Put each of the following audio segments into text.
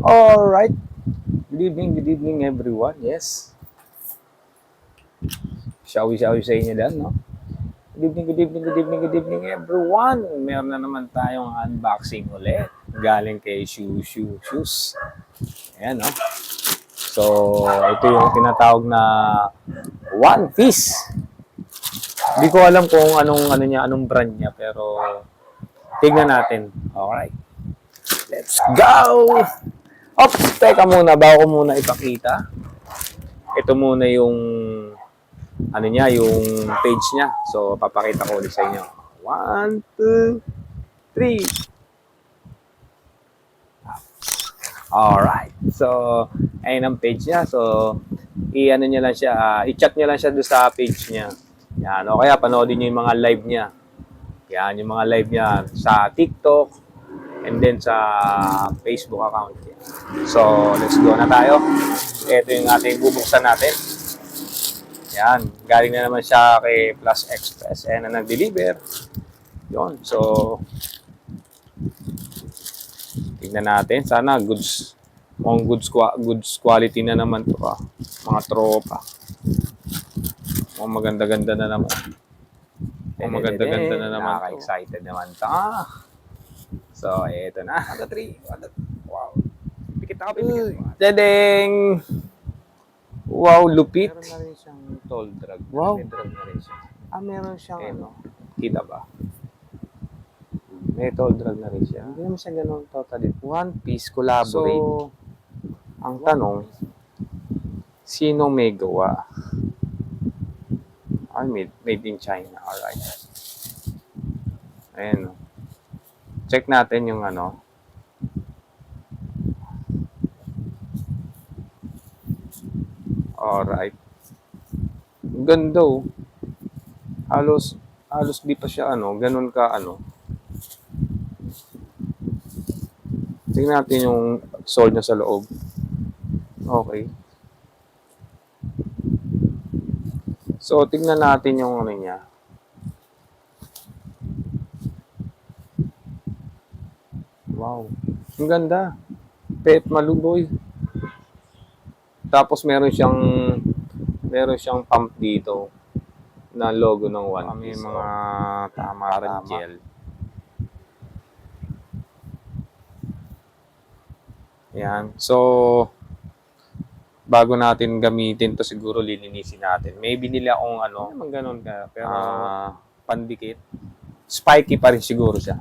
Alright. Good evening everyone. Yes. Shawi-shawi sa inyo lang, no? Good evening everyone. Meron na naman tayong unboxing ulit. Galing kay Shoes. Ayan, no? So, ito yung tinatawag na One Piece. Hindi ko alam kung anong brand niya, pero tignan natin. Alright. Let's go! Ops, teka muna, bago ko muna ipakita. Ito muna yung yung page niya. So, papakita ko ulit sa inyo. 1, 2, 3. Alright. So, ayun ang page niya. So, niya lang siya, i-chat niya lang siya doon sa page niya. Yan. O kaya, panoodin niyo yung mga live niya. Yan, yung mga live niya sa TikTok and then sa Facebook account niya. So, let's go na tayo. Ito yung ating bubuksan natin. Yan. Galing na naman siya kay Plus Express. Ayan na nag-deliver. Yun. So, tignan natin. Sana goods quality na naman to pa. Mga tropa. Maganda-ganda na naman. Maganda-ganda na naman. Nakaka-excited naman to. So, eto na. 1, 2, 3. Wow. Pikit ako. Tadeng! Wow, lupit. Meron na rin siyang toll drag. Wow. May drag na rin siya. Meron siyang Kita ba? May toll drag na rin siya. Hindi naman siya ganun totally. One Piece collaborate. So, ang tanong, sino may gawa? Made in China. Alright. Ayan. Check natin yung Alright. Ganda oh. Halos di pa siya ganun ka Tingnan natin yung sole niya sa loob. Okay. So, tingnan natin yung niya. Wow. Ang ganda. Pet Maluboy. Tapos meron siyang pump dito na logo ng One Piece. May mga tama gel. Yan. So, bago natin gamitin to siguro lilinisin natin. Maybe nila akong naman ganun ka, pero pandikit. Spiky pa rin siguro siya.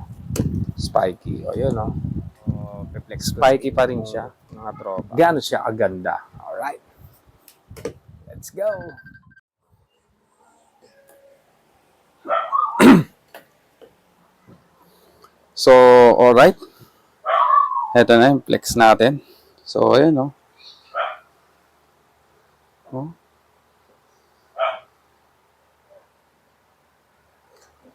Spiky. O, yun o. Spiky pa rin siya, mga tropa. Gano'n siya aganda. Alright. Let's go. So, alright. Ito na yung flex natin. So, ayan o.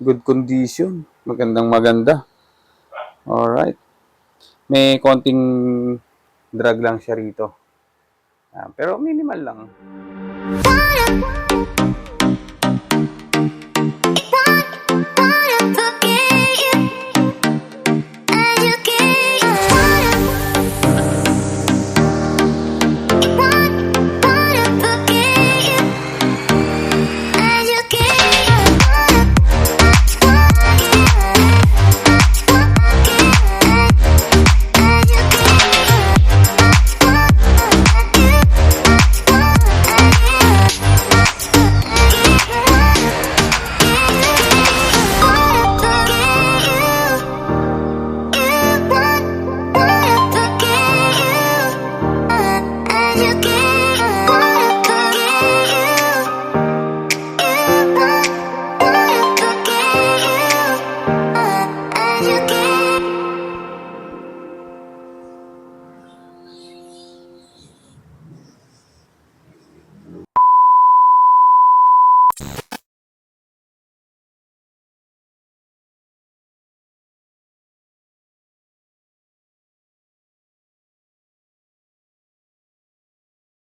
Good condition. Maganda. Alright. May konting drag lang siya rito. Pero minimal lang.